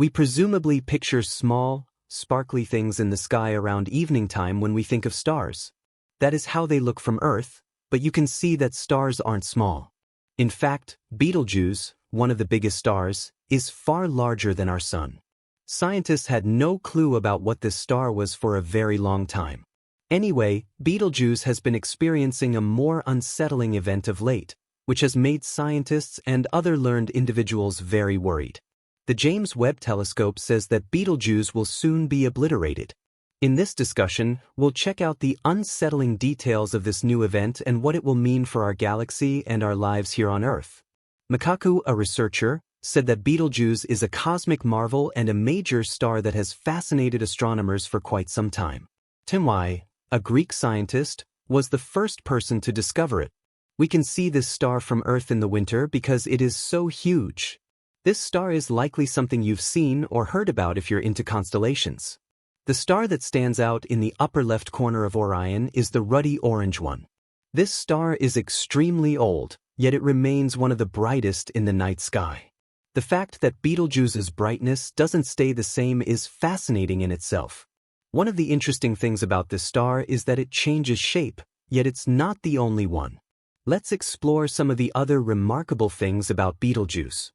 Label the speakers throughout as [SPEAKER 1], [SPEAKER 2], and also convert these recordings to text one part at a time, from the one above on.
[SPEAKER 1] We presumably picture small, sparkly things in the sky around evening time when we think of stars. That is how they look from Earth, but you can see that stars aren't small. In fact, Betelgeuse, one of the biggest stars, is far larger than our Sun. Scientists had no clue about what this star was for a very long time. Anyway, Betelgeuse has been experiencing a more unsettling event of late, which has made scientists and other learned individuals very worried. The James Webb Telescope says that Betelgeuse will soon be obliterated. In this discussion, we'll check out the unsettling details of this new event and what it will mean for our galaxy and our lives here on Earth. Makaku, a researcher, said that Betelgeuse is a cosmic marvel and a major star that has fascinated astronomers for quite some time. Timwai, a Greek scientist, was the first person to discover it. We can see this star from Earth in the winter because it is so huge. This star is likely something you've seen or heard about if you're into constellations. The star that stands out in the upper left corner of Orion is the ruddy orange one. This star is extremely old, yet it remains one of the brightest in the night sky. The fact that Betelgeuse's brightness doesn't stay the same is fascinating in itself. One of the interesting things about this star is that it changes shape, yet it's not the only one. Let's explore some of the other remarkable things about Betelgeuse.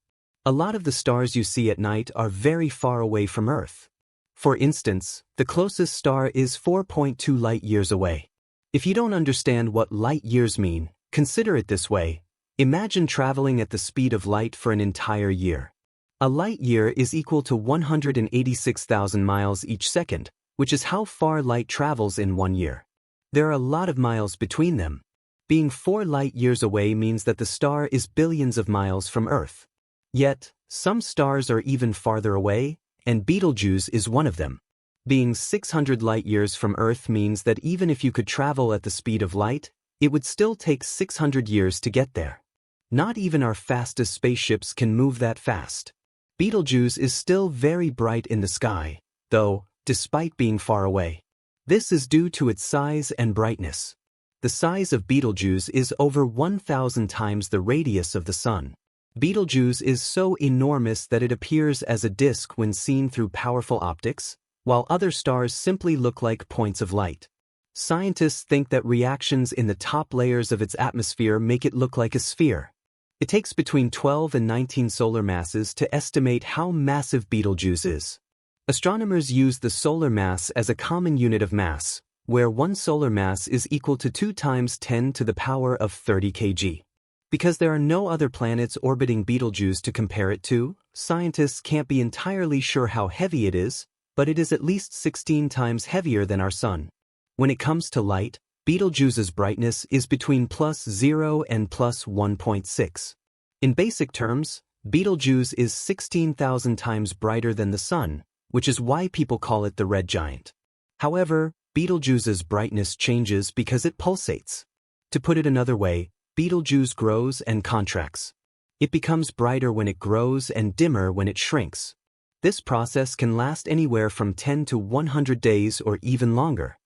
[SPEAKER 1] A lot of the stars you see at night are very far away from Earth. For instance, the closest star is 4.2 light-years away. If you don't understand what light-years mean, consider it this way. Imagine traveling at the speed of light for an entire year. A light-year is equal to 186,000 miles each second, which is how far light travels in 1 year. There are a lot of miles between them. Being 4 light-years away means that the star is billions of miles from Earth. Yet, some stars are even farther away, and Betelgeuse is one of them. Being 600 light-years from Earth means that even if you could travel at the speed of light, it would still take 600 years to get there. Not even our fastest spaceships can move that fast. Betelgeuse is still very bright in the sky, though, despite being far away. This is due to its size and brightness. The size of Betelgeuse is over 1,000 times the radius of the Sun. Betelgeuse is so enormous that it appears as a disk when seen through powerful optics, while other stars simply look like points of light. Scientists think that reactions in the top layers of its atmosphere make it look like a sphere. It takes between 12 and 19 solar masses to estimate how massive Betelgeuse is. Astronomers use the solar mass as a common unit of mass, where one solar mass is equal to 2 times 10 to the power of 30 kg. Because there are no other planets orbiting Betelgeuse to compare it to, scientists can't be entirely sure how heavy it is, but it is at least 16 times heavier than our Sun. When it comes to light, Betelgeuse's brightness is between +0 and +1.6. In basic terms, Betelgeuse is 16,000 times brighter than the Sun, which is why people call it the red giant. However, Betelgeuse's brightness changes because it pulsates. To put it another way, Betelgeuse grows and contracts. It becomes brighter when it grows and dimmer when it shrinks. This process can last anywhere from 10 to 100 days or even longer.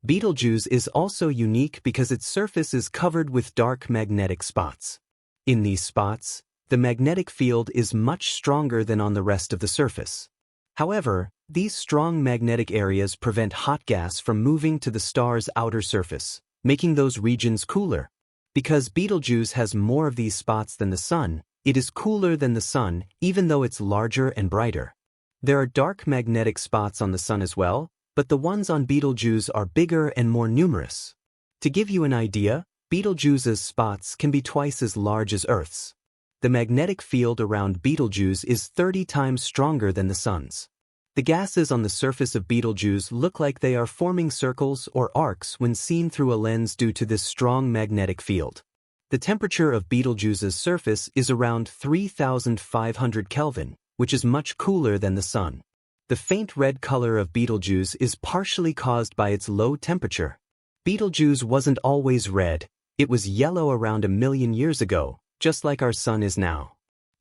[SPEAKER 1] Betelgeuse is also unique because its surface is covered with dark magnetic spots. In these spots, the magnetic field is much stronger than on the rest of the surface. However, these strong magnetic areas prevent hot gas from moving to the star's outer surface, making those regions cooler. Because Betelgeuse has more of these spots than the Sun, it is cooler than the Sun, even though it's larger and brighter. There are dark magnetic spots on the Sun as well, but the ones on Betelgeuse are bigger and more numerous. To give you an idea, Betelgeuse's spots can be twice as large as Earth's. The magnetic field around Betelgeuse is 30 times stronger than the Sun's. The gases on the surface of Betelgeuse look like they are forming circles or arcs when seen through a lens due to this strong magnetic field. The temperature of Betelgeuse's surface is around 3,500 Kelvin, which is much cooler than the Sun. The faint red color of Betelgeuse is partially caused by its low temperature. Betelgeuse wasn't always red, it was yellow around 1 million years ago, just like our Sun is now.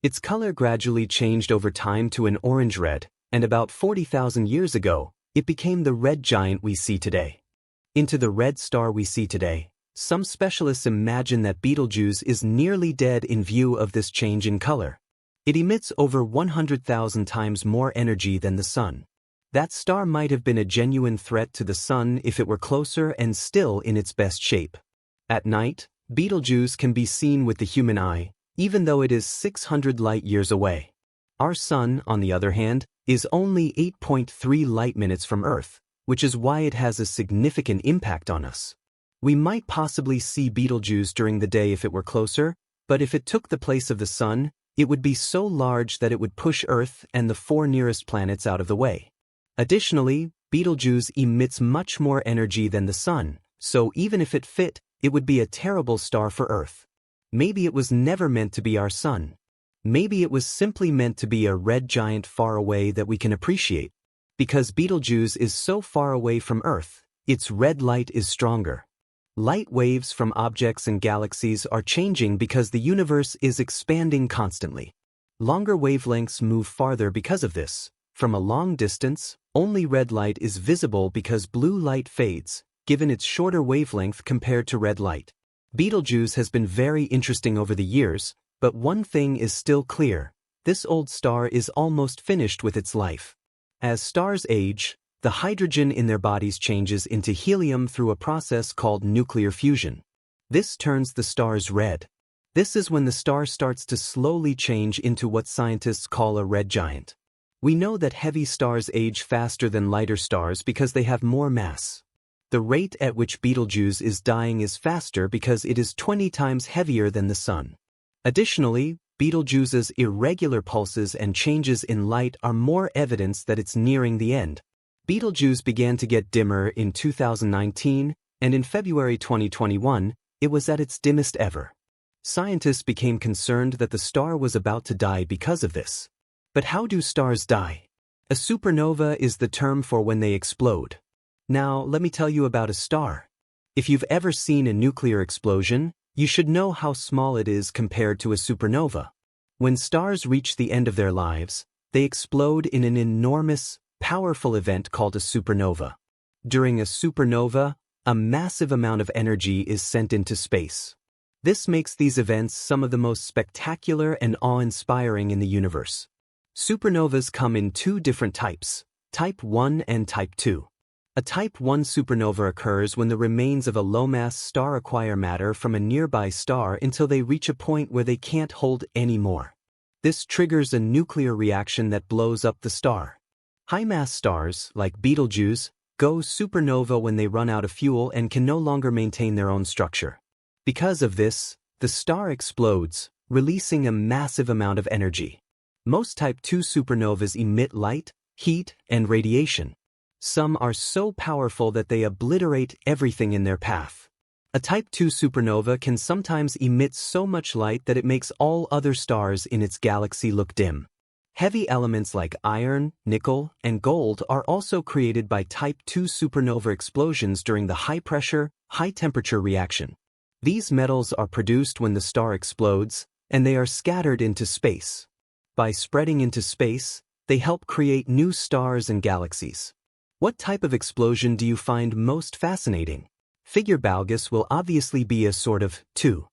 [SPEAKER 1] Its color gradually changed over time to an orange-red, and about 40,000 years ago, it became the red giant we see today. Into the red star we see today, some specialists imagine that Betelgeuse is nearly dead in view of this change in color. It emits over 100,000 times more energy than the Sun. That star might have been a genuine threat to the Sun if it were closer and still in its best shape. At night, Betelgeuse can be seen with the human eye, even though it is 600 light-years away. Our Sun, on the other hand, is only 8.3 light-minutes from Earth, which is why it has a significant impact on us. We might possibly see Betelgeuse during the day if it were closer, but if it took the place of the Sun, it would be so large that it would push Earth and the 4 nearest planets out of the way. Additionally, Betelgeuse emits much more energy than the Sun, so even if it fit, it would be a terrible star for Earth. Maybe it was never meant to be our Sun. Maybe it was simply meant to be a red giant far away that we can appreciate. Because Betelgeuse is so far away from Earth, its red light is stronger. Light waves from objects and galaxies are changing because the universe is expanding constantly. Longer wavelengths move farther because of this. From a long distance, only red light is visible because blue light fades, given its shorter wavelength compared to red light. Betelgeuse has been very interesting over the years, but one thing is still clear: this old star is almost finished with its life. As stars age, the hydrogen in their bodies changes into helium through a process called nuclear fusion. This turns the stars red. This is when the star starts to slowly change into what scientists call a red giant. We know that heavy stars age faster than lighter stars because they have more mass. The rate at which Betelgeuse is dying is faster because it is 20 times heavier than the Sun. Additionally, Betelgeuse's irregular pulses and changes in light are more evidence that it's nearing the end. Betelgeuse began to get dimmer in 2019, and in February 2021, it was at its dimmest ever. Scientists became concerned that the star was about to die because of this. But how do stars die? A supernova is the term for when they explode. Now, let me tell you about a star. If you've ever seen a nuclear explosion, you should know how small it is compared to a supernova. When stars reach the end of their lives, they explode in an enormous, powerful event called a supernova. During a supernova, a massive amount of energy is sent into space. This makes these events some of the most spectacular and awe-inspiring in the universe. Supernovas come in 2 different types, Type 1 and Type 2. A Type 1 supernova occurs when the remains of a low-mass star acquire matter from a nearby star until they reach a point where they can't hold any more. This triggers a nuclear reaction that blows up the star. High-mass stars, like Betelgeuse, go supernova when they run out of fuel and can no longer maintain their own structure. Because of this, the star explodes, releasing a massive amount of energy. Most Type 2 supernovas emit light, heat, and radiation. Some are so powerful that they obliterate everything in their path. A Type 2 supernova can sometimes emit so much light that it makes all other stars in its galaxy look dim. Heavy elements like iron, nickel, and gold are also created by Type 2 supernova explosions during the high-pressure, high-temperature reaction. These metals are produced when the star explodes, and they are scattered into space. By spreading into space, they help create new stars and galaxies. What type of explosion do you find most fascinating? Figure Betelgeuse will obviously be a sort of 2.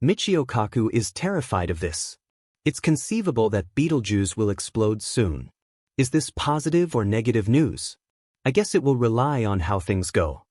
[SPEAKER 1] Michio Kaku is terrified of this. It's conceivable that Betelgeuse will explode soon. Is this positive or negative news? I guess it will rely on how things go.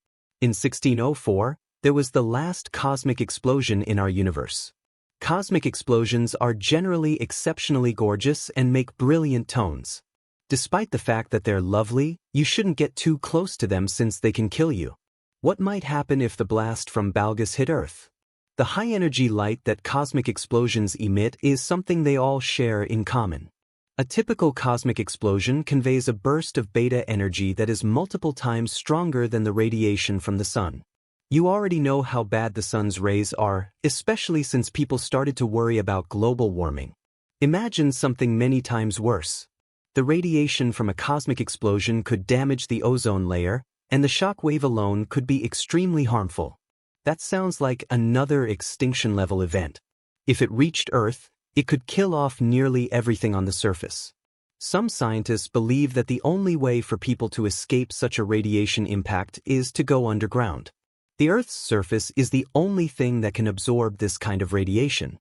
[SPEAKER 1] In 1604, there was the last cosmic explosion in our universe. Cosmic explosions are generally exceptionally gorgeous and make brilliant tones. Despite the fact that they're lovely, you shouldn't get too close to them since they can kill you. What might happen if the blast from Betelgeuse hit Earth? The high-energy light that cosmic explosions emit is something they all share in common. A typical cosmic explosion conveys a burst of beta energy that is multiple times stronger than the radiation from the sun. You already know how bad the sun's rays are, especially since people started to worry about global warming. Imagine something many times worse. The radiation from a cosmic explosion could damage the ozone layer, and the shock wave alone could be extremely harmful. That sounds like another extinction-level event. If it reached Earth, it could kill off nearly everything on the surface. Some scientists believe that the only way for people to escape such a radiation impact is to go underground. The Earth's surface is the only thing that can absorb this kind of radiation.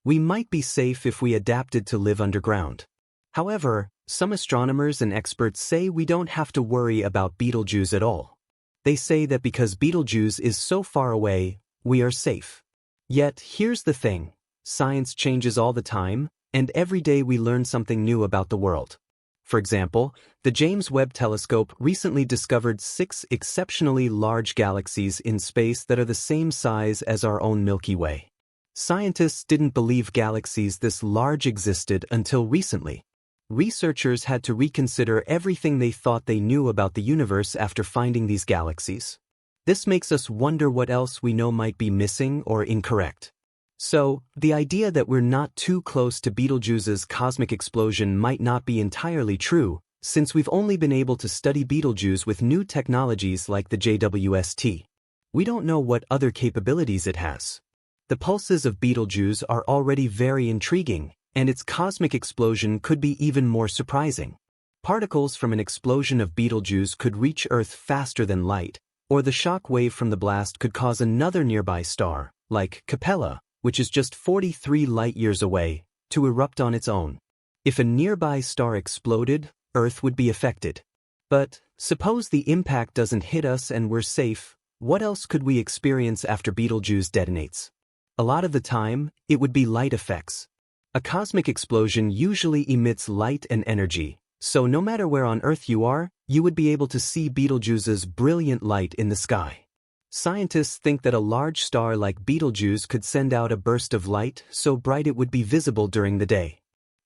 [SPEAKER 1] We might be safe if we adapted to live underground. However, some astronomers and experts say we don't have to worry about Betelgeuse at all. They say that because Betelgeuse is so far away, we are safe. Yet, here's the thing. Science changes all the time, and every day we learn something new about the world. For example, the James Webb Telescope recently discovered 6 exceptionally large galaxies in space that are the same size as our own Milky Way. Scientists didn't believe galaxies this large existed until recently. Researchers had to reconsider everything they thought they knew about the universe after finding these galaxies. This makes us wonder what else we know might be missing or incorrect. So, the idea that we're not too close to Betelgeuse's cosmic explosion might not be entirely true, since we've only been able to study Betelgeuse with new technologies like the JWST. We don't know what other capabilities it has. The pulses of Betelgeuse are already very intriguing, and its cosmic explosion could be even more surprising. Particles from an explosion of Betelgeuse could reach Earth faster than light, or the shock wave from the blast could cause another nearby star, like Capella, which is just 43 light-years away, to erupt on its own. If a nearby star exploded, Earth would be affected. But, suppose the impact doesn't hit us and we're safe, what else could we experience after Betelgeuse detonates? A lot of the time, it would be light effects. A cosmic explosion usually emits light and energy, so no matter where on Earth you are, you would be able to see Betelgeuse's brilliant light in the sky. Scientists think that a large star like Betelgeuse could send out a burst of light so bright it would be visible during the day.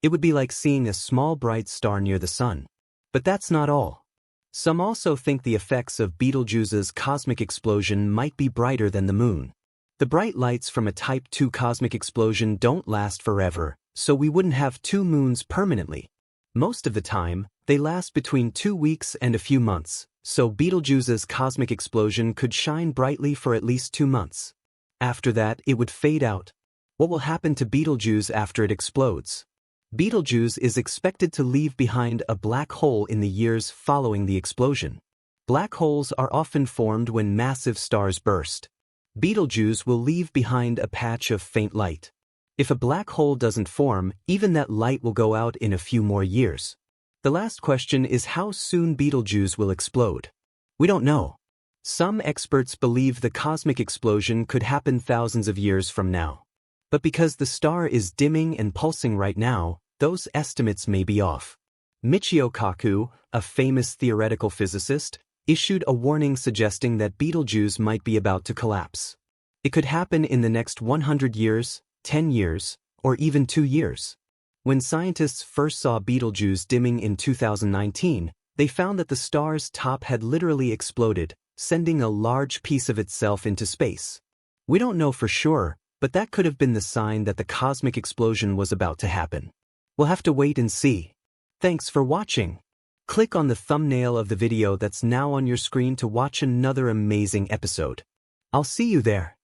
[SPEAKER 1] It would be like seeing a small bright star near the sun. But that's not all. Some also think the effects of Betelgeuse's cosmic explosion might be brighter than the moon. The bright lights from a Type II cosmic explosion don't last forever, so we wouldn't have 2 moons permanently. Most of the time, they last between 2 weeks and a few months. So Betelgeuse's cosmic explosion could shine brightly for at least 2 months. After that, it would fade out. What will happen to Betelgeuse after it explodes? Betelgeuse is expected to leave behind a black hole in the years following the explosion. Black holes are often formed when massive stars burst. Betelgeuse will leave behind a patch of faint light. If a black hole doesn't form, even that light will go out in a few more years. The last question is how soon Betelgeuse will explode. We don't know. Some experts believe the cosmic explosion could happen thousands of years from now. But because the star is dimming and pulsing right now, those estimates may be off. Michio Kaku, a famous theoretical physicist, issued a warning suggesting that Betelgeuse might be about to collapse. It could happen in the next 100 years, 10 years, or even 2 years. When scientists first saw Betelgeuse dimming in 2019, they found that the star's top had literally exploded, sending a large piece of itself into space. We don't know for sure, but that could have been the sign that the cosmic explosion was about to happen. We'll have to wait and see. Thanks for watching. Click on the thumbnail of the video that's now on your screen to watch another amazing episode. I'll see you there.